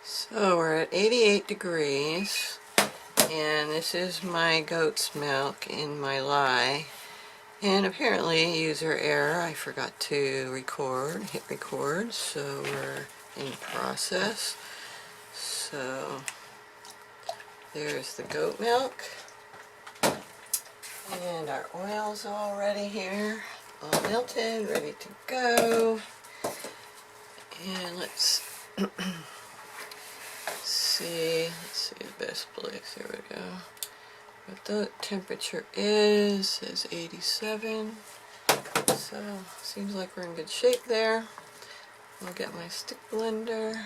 So we're at 88 degrees, and this is my goat's milk in my lye. And apparently, user error, I forgot to hit record, so we're in process. So there's the goat milk, and our oil's all ready here, all melted, ready to go. And let's see the best place. Here we go. What the temperature is 87. So seems like we're in good shape there. I'll get my stick blender.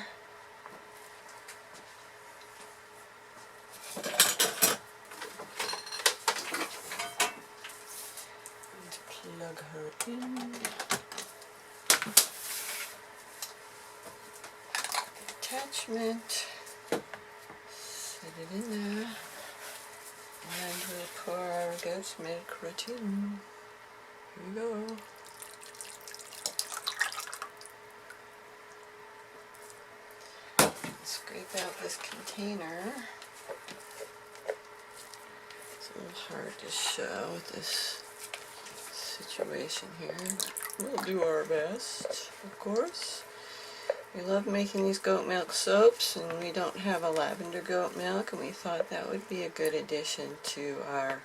Plug her in. Attachment. Set it in there. And we'll pour our goat's milk right in. Here we go. Scrape out this container. It's a little hard to show with this situation here. We'll do our best, of course. We love making these goat milk soaps, and we don't have a lavender goat milk, and we thought that would be a good addition to our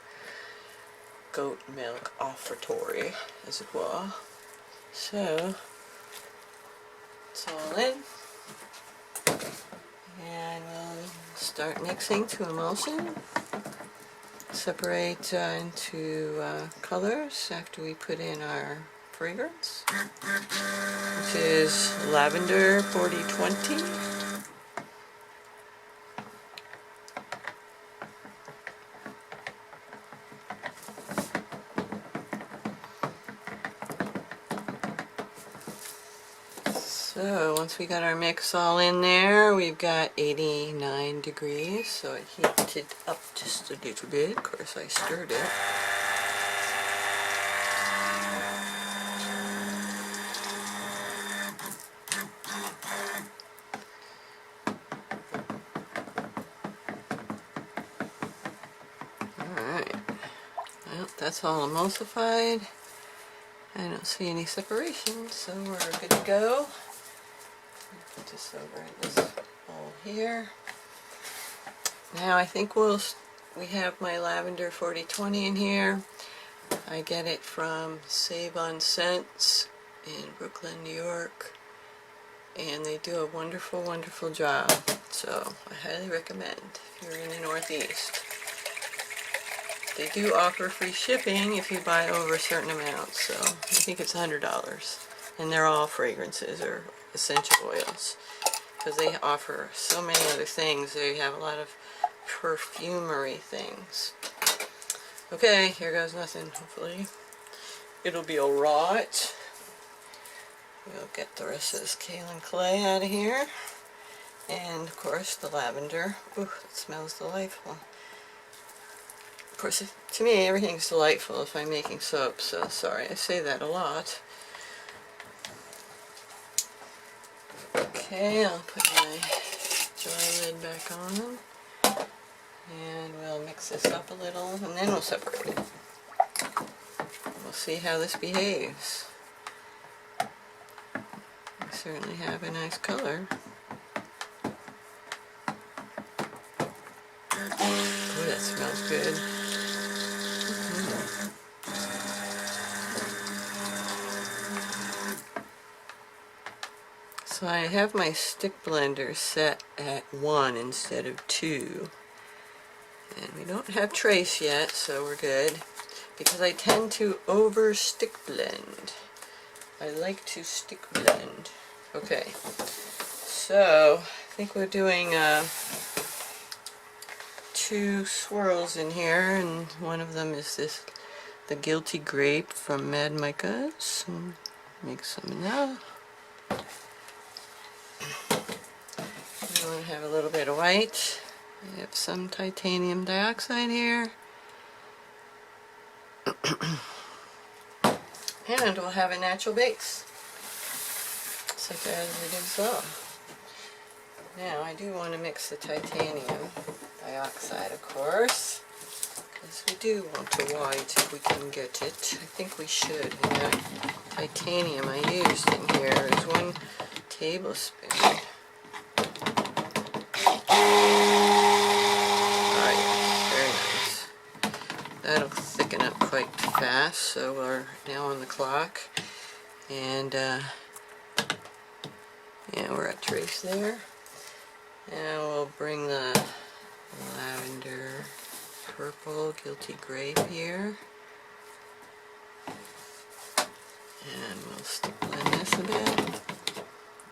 goat milk offertory, as it were. So, it's all in. And we'll start mixing to emulsion. Separate into colors after we put in our fragrance, which is Lavender 4020. So once we got our mix all in there, we've got 89 degrees, so it heated up just a little bit. Of course, I stirred it. Alright, well, that's all emulsified. I don't see any separation, so we're good to go. Put this over in this bowl here. Now I think we have my Lavender 4020 in here. I get it from Save on Scents in Brooklyn, New York, and they do a wonderful, wonderful job. So I highly recommend if you're in the Northeast. They do offer free shipping if you buy over a certain amount, so I think it's $100. And they're all fragrances or essential oils, because they offer so many other things. They have a lot of perfumery things. Okay, here goes nothing. Hopefully it'll be alright. We'll get the rest of this kaolin clay out of here. And of course the lavender. Ooh, it smells delightful. Of course, to me, everything's delightful if I'm making soap, so sorry, I say that a lot. Okay, I'll put my jar lid back on, and we'll mix this up a little, and then we'll separate it. We'll see how this behaves. We certainly have a nice color. Oh, that smells good. So I have my stick blender set at 1 instead of 2. And we don't have trace yet, so we're good. Because I tend to over stick blend. I like to stick blend. Okay. So I think we're doing 2 swirls in here, and one of them is the Guilty Grape from Mad Micah's. Make some of that. We want to have a little bit of white. I have some titanium dioxide here. And we'll have a natural base, such as it is so. Now I do want to mix the titanium dioxide, of course, because we do want the white if we can get it. I think we should. And that titanium I used in here is 1 tablespoon. Alright, very nice. That'll thicken up quite fast, so we're now on the clock. And yeah, we're at trace there. And we'll bring the lavender purple guilty grape here. And we'll stick blend this a bit.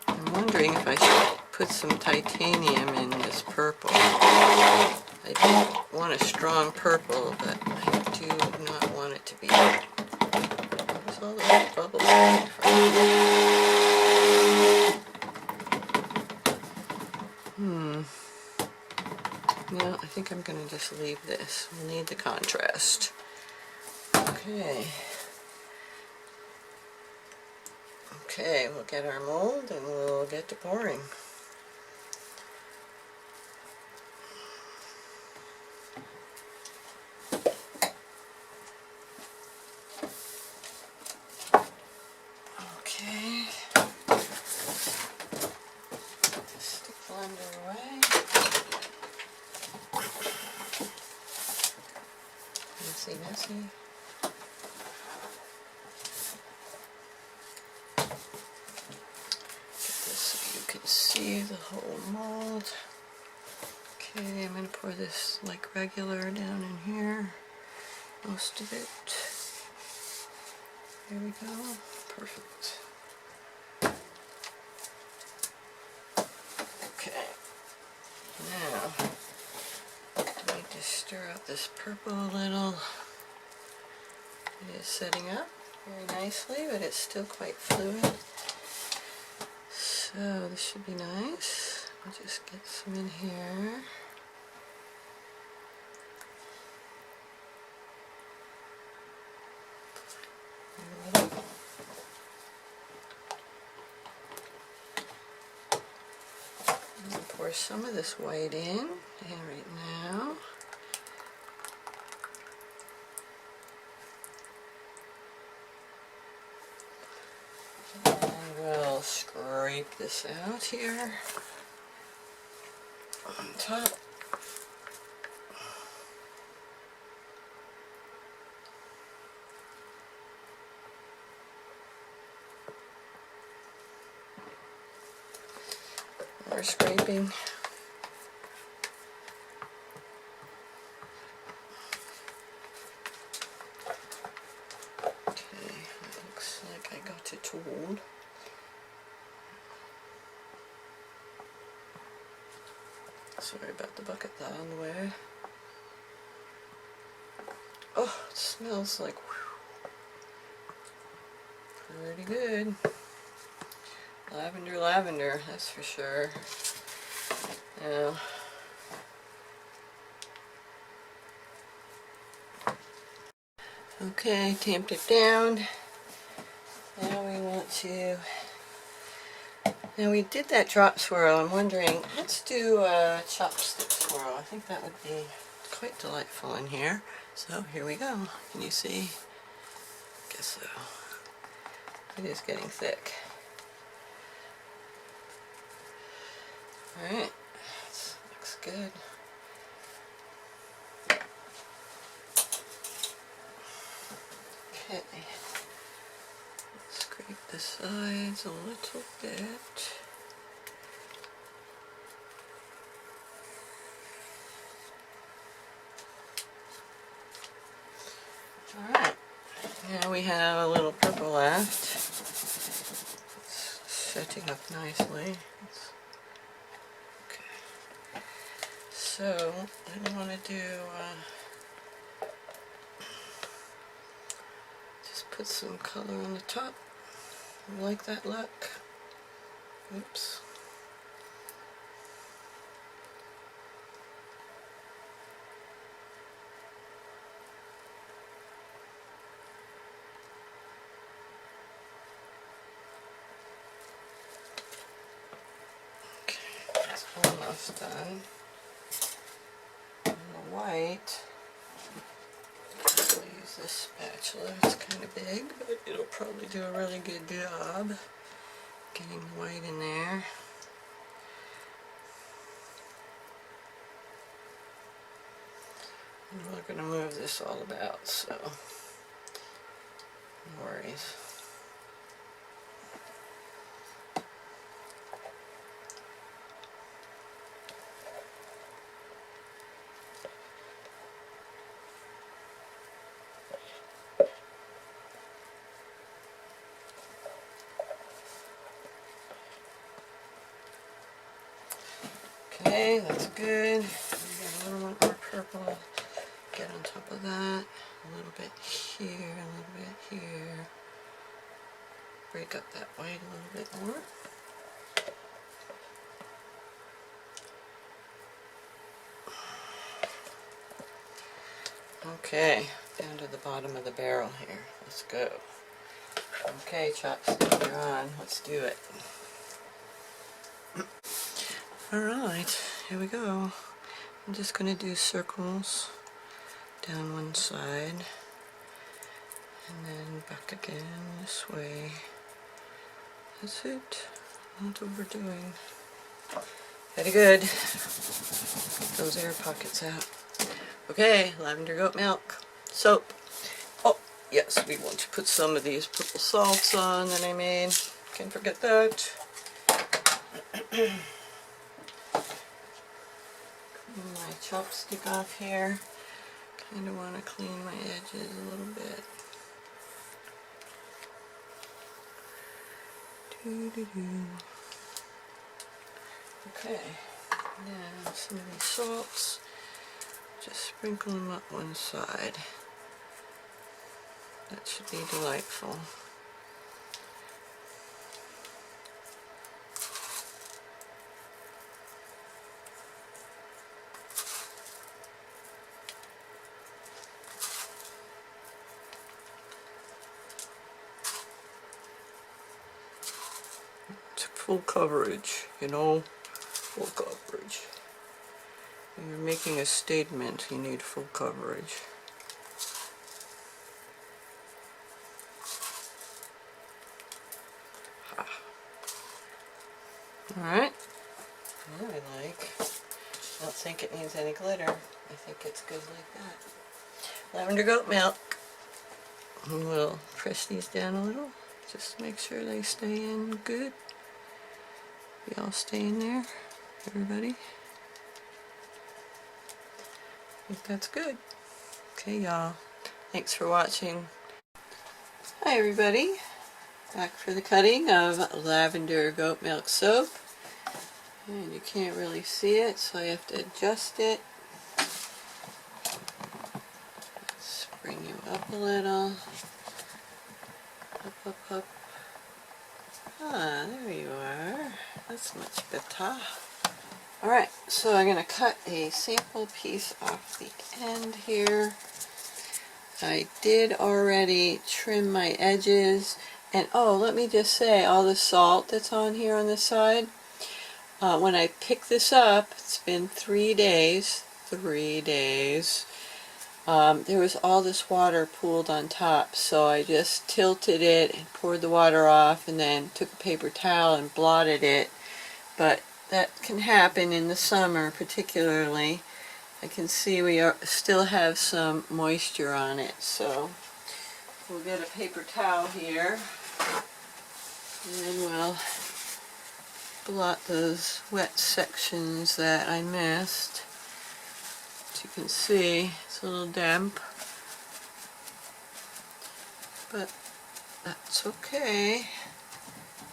I'm wondering if I should put some titanium in this purple. I do want a strong purple, but I do not want it to be. Where's all those bubbles coming from? No, I think I'm going to just leave this. We'll need the contrast. Okay. Okay, we'll get our mold and we'll get to pouring. Okay. Put the stick blender away. Messy, messy. See the whole mold. Okay, I'm going to pour this like regular down in here, most of it. There we go. Perfect. Okay, now I need to stir up this purple a little. It is setting up very nicely, but it's still quite fluid. So this should be nice. I'll just get some in here. And pour some of this white in right now. We'll scrape this out here on top. More scraping. Okay, looks like I got it tooled. Sorry about the bucket that on the way. Oh, it smells like pretty good. Lavender, lavender, that's for sure. Now, okay, tamped it down. Now we want to. Now we did that drop swirl. I'm wondering, let's do a chopstick swirl. I think that would be quite delightful in here. So here we go. Can you see? Guess so. It is getting thick. Alright, looks good. Okay. Scrape the sides a little bit. Alright, now we have a little purple left. It's setting up nicely. Okay. So, then I want to do just put some color on the top. I like that look. Oops. Okay, that's all almost done. And the white, I'll use this spatula. It's kind of big, but it'll probably do a really good job getting the white in there. And we're going to move this all about, so no worries. Okay, that's good. We got a little bit more purple. Get on top of that. A little bit here, a little bit here. Break up that white a little bit more. Okay, down to the bottom of the barrel here. Let's go. Okay, chopstick, you're on. Let's do it. Alright, here we go. I'm just going to do circles down one side and then back again this way. That's it. Not overdoing. Very good. Get those air pockets out. Okay, lavender goat milk soap. Oh, yes, we want to put some of these purple salts on that I made. Can't forget that. My chopstick off here. Kind of want to clean my edges a little bit. Okay, now some of these salts. Just sprinkle them up one side. That should be delightful. Full coverage, you know, full coverage. When you're making a statement, you need full coverage. Alright, now I like. I don't think it needs any glitter. I think it's good like that. Lavender goat milk. And we'll press these down a little, just to make sure they stay in good. Y'all stay in there, everybody. I think that's good. Okay, y'all. Thanks for watching. Hi, everybody. Back for the cutting of lavender goat milk soap. And you can't really see it, so I have to adjust it. Let's bring you up a little. Up, up, up. Ah, there you are. That's much better. Alright, so I'm going to cut a sample piece off the end here. I did already trim my edges. And oh, let me just say, all the salt that's on here on this side, when I picked this up, it's been 3 days. 3 days. There was all this water pooled on top, so I just tilted it and poured the water off and then took a paper towel and blotted it. But that can happen in the summer particularly. I can see we still have some moisture on it, so we'll get a paper towel here and we'll blot those wet sections that I missed. As you can see, it's a little damp, but that's okay.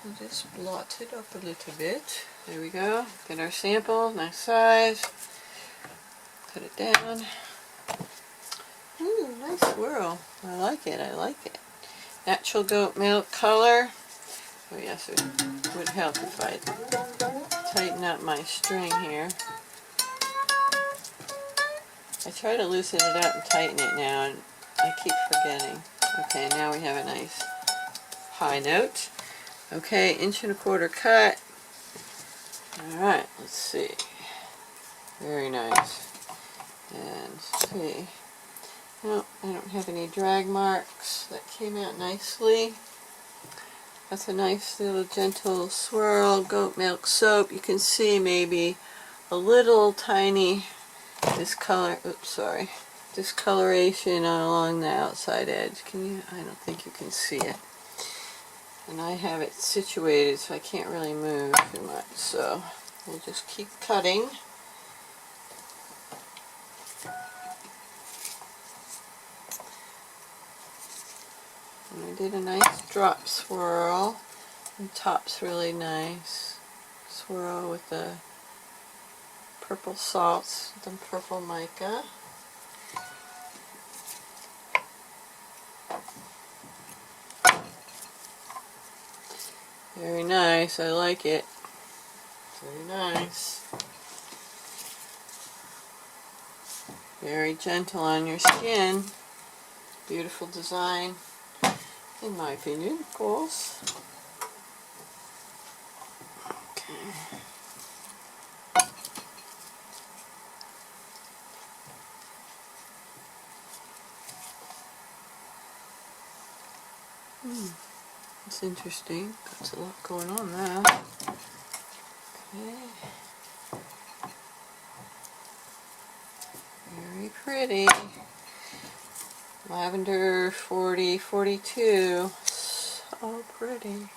We'll just blot it up a little bit. There we go. Get our sample, nice size. Put it down. Ooh, nice swirl. I like it, I like it. Natural goat milk color. Oh yes, it would help if I tighten up my string here. I try to loosen it up and tighten it now, and I keep forgetting. Okay, now we have a nice high note. Okay, 1¼ inch cut. Alright, let's see. Very nice. And see, no, I don't have any drag marks. That came out nicely. That's a nice little gentle swirl. Goat milk soap. You can see maybe a little tiny discoloration along the outside edge. Can you? I don't think you can see it. And I have it situated so I can't really move too much. So we'll just keep cutting. And I did a nice drop swirl. And top's really nice. Swirl with the purple salts, the purple mica. Very nice, I like it. Very nice. Very gentle on your skin. Beautiful design, in my opinion, of course. Okay. It's interesting. Got a lot going on there. Okay. Very pretty. Lavender 4042. So pretty.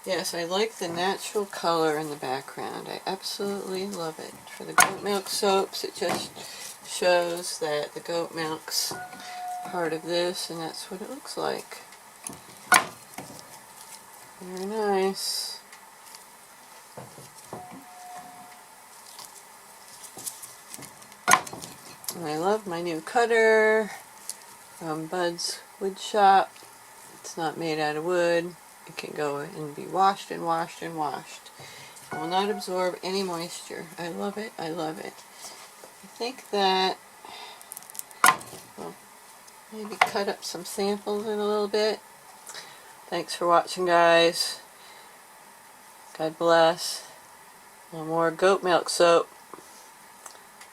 Yes, I like the natural color in the background. I absolutely love it. For the goat milk soaps, it just shows that the goat milk's part of this, and that's what it looks like. Very nice. And I love my new cutter from Bud's Wood Shop. It's not made out of wood. It can go and be washed and washed and washed. It will not absorb any moisture. I love it. I love it. I think that, well, maybe cut up some samples in a little bit. Thanks for watching, guys. God bless. A little more goat milk soap.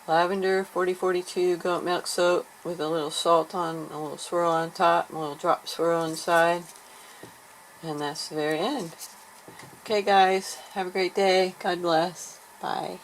Lavender 4042 goat milk soap with a little salt on, a little swirl on top, and a little drop swirl inside. And that's the very end. Okay guys, have a great day. God bless. Bye.